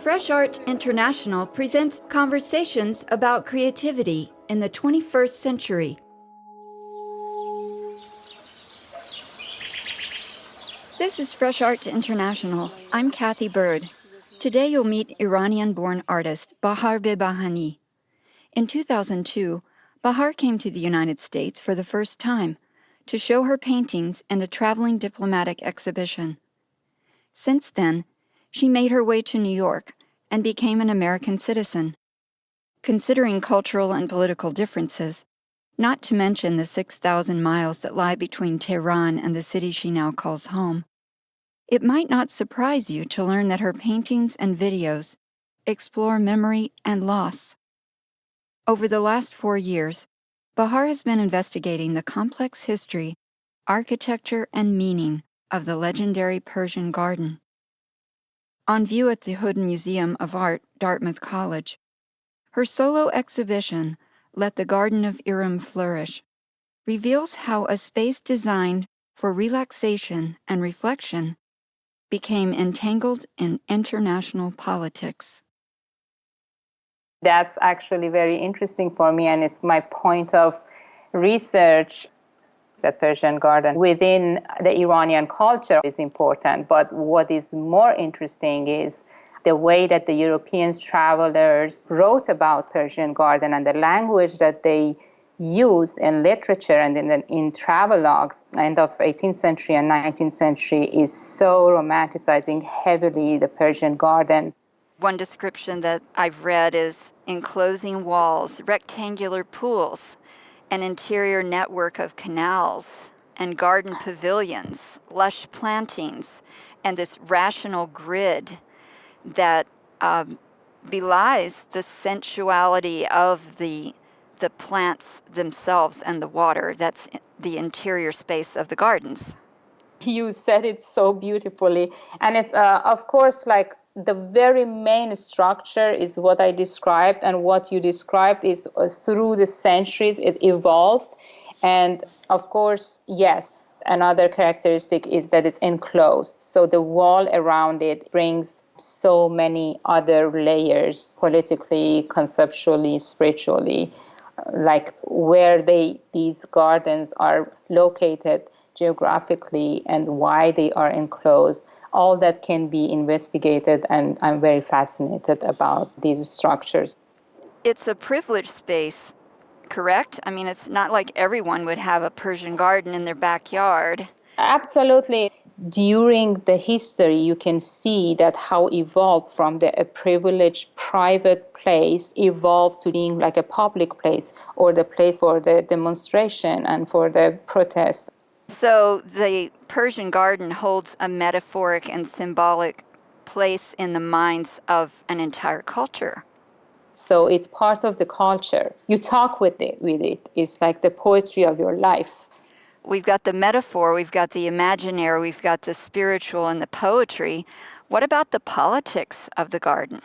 Fresh Art International presents conversations about creativity in the 21st century. This is Fresh Art International. I'm Kathy Bird. Today you'll meet Iranian-born artist Bahar Behbahani. In 2002, Bahar came to the United States for the first time to show her paintings in a traveling diplomatic exhibition. Since then, she made her way to New York and became an American citizen. Considering cultural and political differences, not to mention the 6,000 miles that lie between Tehran and the city she now calls home, it might not surprise you to learn that her paintings and videos explore memory and loss. Over the last 4 years, Bahar has been investigating the complex history, architecture, and meaning of the legendary Persian garden. On view at the Hood Museum of Art, Dartmouth College, her solo exhibition, Let the Garden of Iram Flourish, reveals how a space designed for relaxation and reflection became entangled in international politics. That's actually very interesting for me, and it's my point of research. The Persian garden within the Iranian culture is important, but what is more interesting is the way that the Europeans travelers wrote about Persian garden and the language that they used in literature and in travelogues end of 18th century and 19th century is so romanticizing heavily the Persian garden. One description that I've read is enclosing walls, rectangular pools, an interior network of canals and garden pavilions, lush plantings, and this rational grid that belies the sensuality of the plants themselves and the water. That's the interior space of the gardens. You said it so beautifully. And it's, of course, like the very main structure is what I described, and what you described is through the centuries it evolved. And of course, yes, another characteristic is that it's enclosed. So the wall around it brings so many other layers, politically, conceptually, spiritually, like where these gardens are located geographically and why they are enclosed. All that can be investigated, and I'm very fascinated about these structures. It's a privileged space, correct? I mean, it's not like everyone would have a Persian garden in their backyard. Absolutely. During the history, you can see that how evolved from a privileged private place evolved to being like a public place, or the place for the demonstration and for the protest. So the Persian garden holds a metaphoric and symbolic place in the minds of an entire culture. So it's part of the culture. You talk with it. It's like the poetry of your life. We've got the metaphor, we've got the imaginary, we've got the spiritual and the poetry. What about the politics of the garden?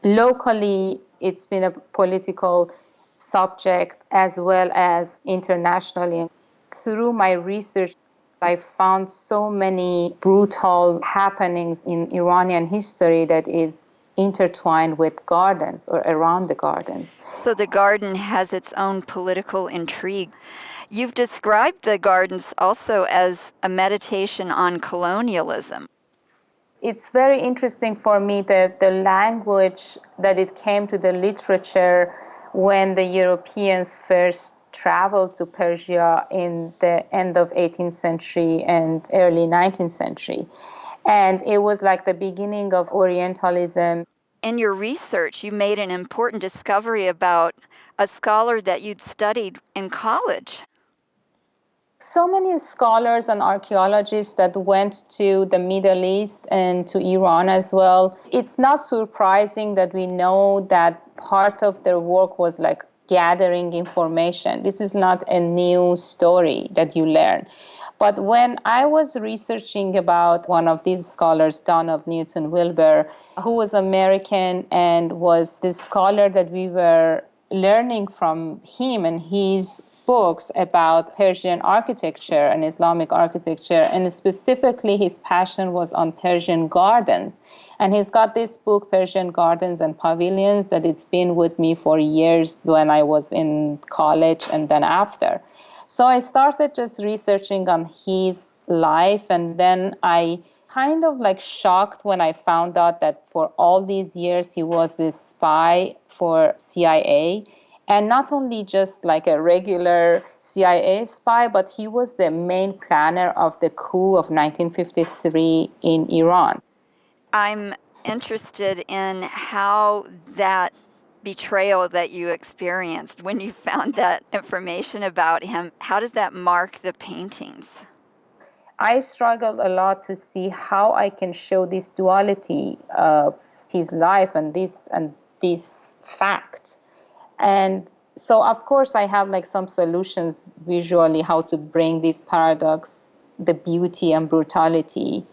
Locally, it's been a political subject as well as internationally. Through my research, I found so many brutal happenings in Iranian history that is intertwined with gardens or around the gardens. So the garden has its own political intrigue. You've described the gardens also as a meditation on colonialism. It's very interesting for me that the language that it came to the literature when the Europeans first traveled to Persia in the end of 18th century and early 19th century. And it was like the beginning of Orientalism. In your research, you made an important discovery about a scholar that you'd studied in college. So many scholars and archaeologists that went to the Middle East and to Iran as well. It's not surprising that we know that part of their work was like gathering information. This is not a new story that you learn. But when I was researching about one of these scholars, Donald Newton Wilbur, who was American and was the scholar that we were learning from him and his books about Persian architecture and Islamic architecture, and specifically his passion was on Persian gardens. And he's got this book, Persian Gardens and Pavilions, that it's been with me for years when I was in college and then after. So I started just researching on his life, and then I kind of like shocked when I found out that for all these years he was this spy for CIA, and not only just like a regular CIA spy, but he was the main planner of the coup of 1953 in Iran. I'm interested in how that betrayal that you experienced when you found that information about him, how does that mark the paintings? I struggled a lot to see how I can show this duality of his life and this fact. And so, of course, I have like some solutions visually how to bring this paradox, the beauty and brutality,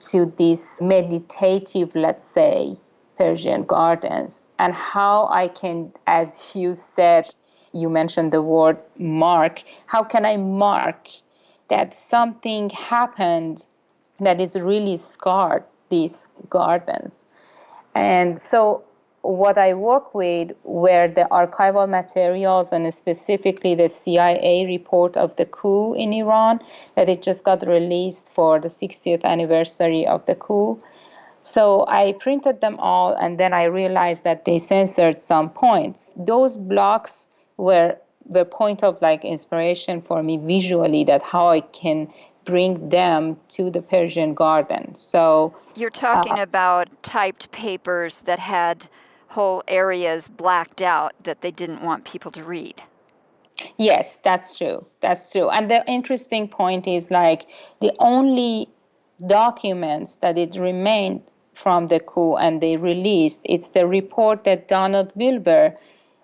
to this meditative, let's say, Persian gardens, and how I can, as you said, you mentioned the word mark, how can I mark that something happened that is really scarred these gardens? And so what I work with were the archival materials, and specifically the CIA report of the coup in Iran, that it just got released for the 60th anniversary of the coup. So I printed them all, and then I realized that they censored some points. Those blocks were the point of like inspiration for me visually, that how I can bring them to the Persian garden. So you're talking about typed papers that had whole areas blacked out that they didn't want people to read. yes, that's true. That's true. And the interesting point is like the only documents that it remained from the coup and they released, it's the report that Donald Wilber,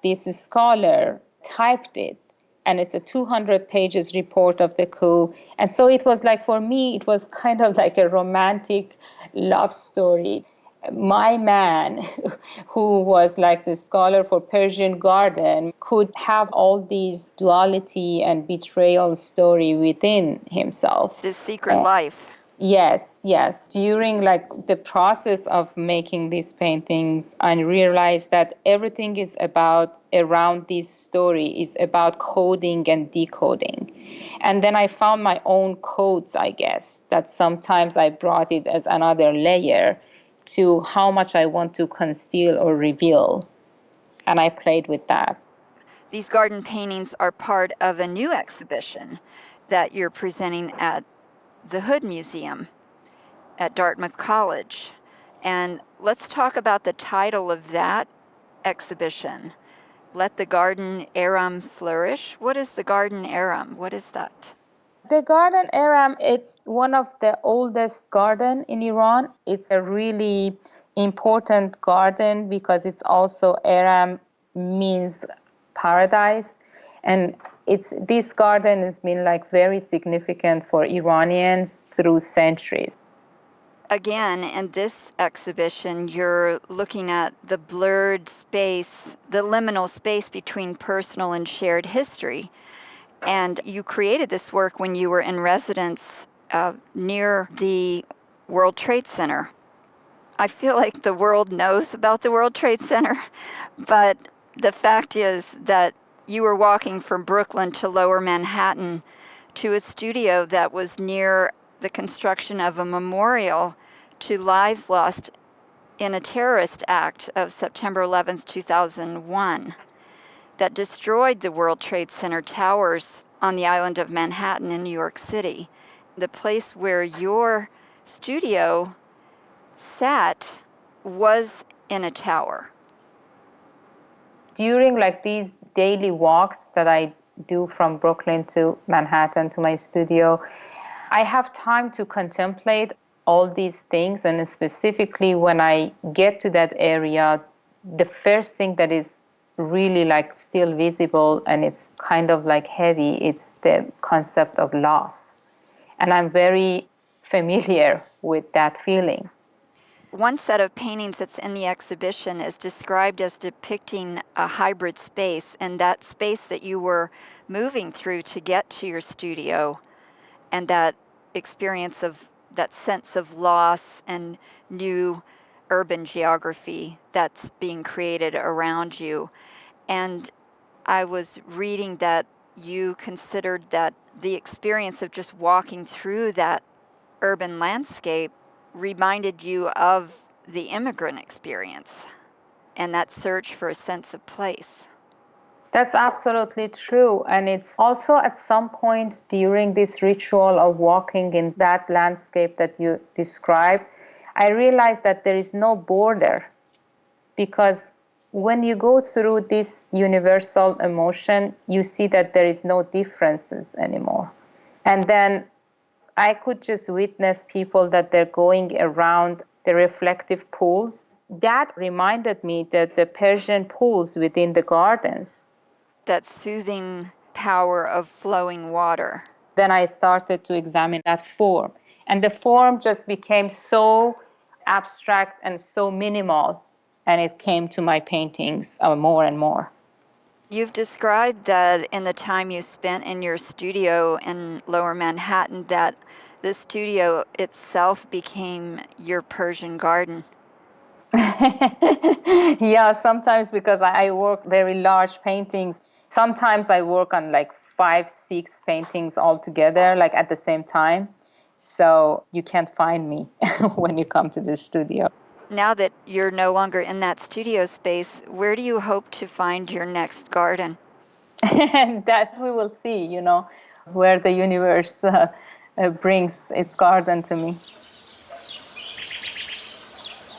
this scholar, typed it. And it's a 200 pages report of the coup. And so it was like, for me, it was kind of like a romantic love story. My man, who was like the scholar for Persian garden, could have all these duality and betrayal story within himself. This secret life. Yes, yes. During like the process of making these paintings, I realized that everything is about around this story is about coding and decoding. And then I found my own codes, I guess, that sometimes I brought it as another layer to how much I want to conceal or reveal. And I played with that. These garden paintings are part of a new exhibition that you're presenting at the Hood Museum at Dartmouth College. And let's talk about the title of that exhibition. Let the Garden Aram Flourish. What is the Garden Aram? What is that? The Garden Aram, it's one of the oldest garden in Iran. It's a really important garden because it's also Aram means paradise. And this garden has been like very significant for Iranians through centuries. Again, in this exhibition, you're looking at the blurred space, the liminal space between personal and shared history. And you created this work when you were in residence near the World Trade Center. I feel like the world knows about the World Trade Center, but the fact is that you were walking from Brooklyn to Lower Manhattan to a studio that was near the construction of a memorial to lives lost in a terrorist act of September 11th, 2001. That destroyed the World Trade Center towers on the island of Manhattan in New York City. The place where your studio sat was in a tower. During like these daily walks that I do from Brooklyn to Manhattan to my studio, I have time to contemplate all these things. And specifically when I get to that area, the first thing that is really like still visible and it's kind of like heavy, it's the concept of loss. And I'm very familiar with that feeling. One set of paintings that's in the exhibition is described as depicting a hybrid space, and that space that you were moving through to get to your studio, and that experience of that sense of loss and new urban geography that's being created around you. And I was reading that you considered that the experience of just walking through that urban landscape reminded you of the immigrant experience and that search for a sense of place. That's absolutely true. And it's also at some point during this ritual of walking in that landscape that you described, I realized that there is no border, because when you go through this universal emotion, you see that there is no differences anymore. And then I could just witness people that they're going around the reflective pools. That reminded me that the Persian pools within the gardens. That soothing power of flowing water. Then I started to examine that form. And the form just became so abstract and so minimal. And it came to my paintings more and more. You've described that in the time you spent in your studio in Lower Manhattan, that the studio itself became your Persian garden. Yeah, sometimes because I work very large paintings. Sometimes I work on like 5, 6 paintings all together, like at the same time. So you can't find me when you come to the studio. Now that you're no longer in that studio space, where do you hope to find your next garden? And that we will see, where the universe brings its garden to me.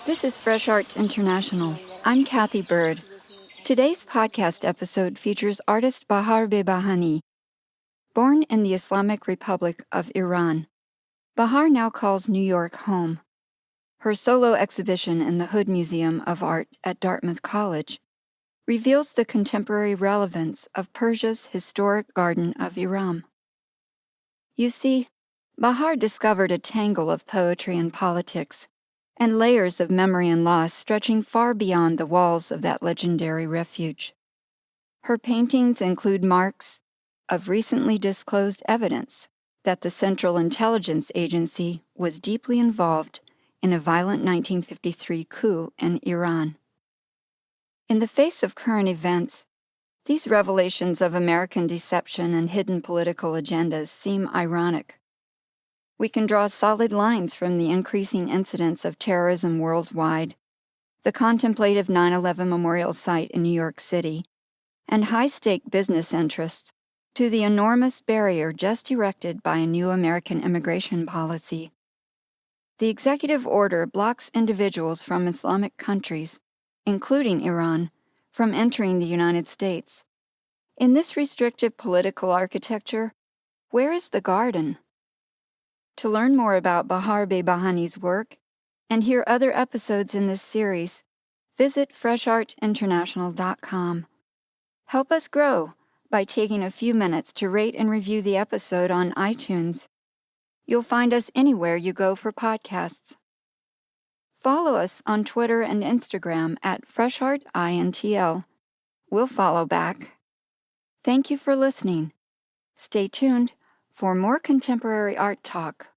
This is Fresh Arts International. I'm Kathy Bird. Today's podcast episode features artist Bahar Behbahani. Born in the Islamic Republic of Iran, Bahar now calls New York home. Her solo exhibition in the Hood Museum of Art at Dartmouth College reveals the contemporary relevance of Persia's historic Garden of Iram. You see, Bahar discovered a tangle of poetry and politics, and layers of memory and loss stretching far beyond the walls of that legendary refuge. Her paintings include marks of recently disclosed evidence that the Central Intelligence Agency was deeply involved in a violent 1953 coup in Iran. In the face of current events, these revelations of American deception and hidden political agendas seem ironic. We can draw solid lines from the increasing incidence of terrorism worldwide, the contemplative 9/11 memorial site in New York City, and high-stake business interests, to the enormous barrier just erected by a new American immigration policy. The executive order blocks individuals from Islamic countries, including Iran, from entering the United States. In this restrictive political architecture, where is the garden? To learn more about Bahar Behbahani's work and hear other episodes in this series, visit freshartinternational.com. Help us grow by taking a few minutes to rate and review the episode on iTunes. You'll find us anywhere you go for podcasts. Follow us on Twitter and Instagram at FreshArtINTL. We'll follow back. Thank you for listening. Stay tuned for more contemporary art talk.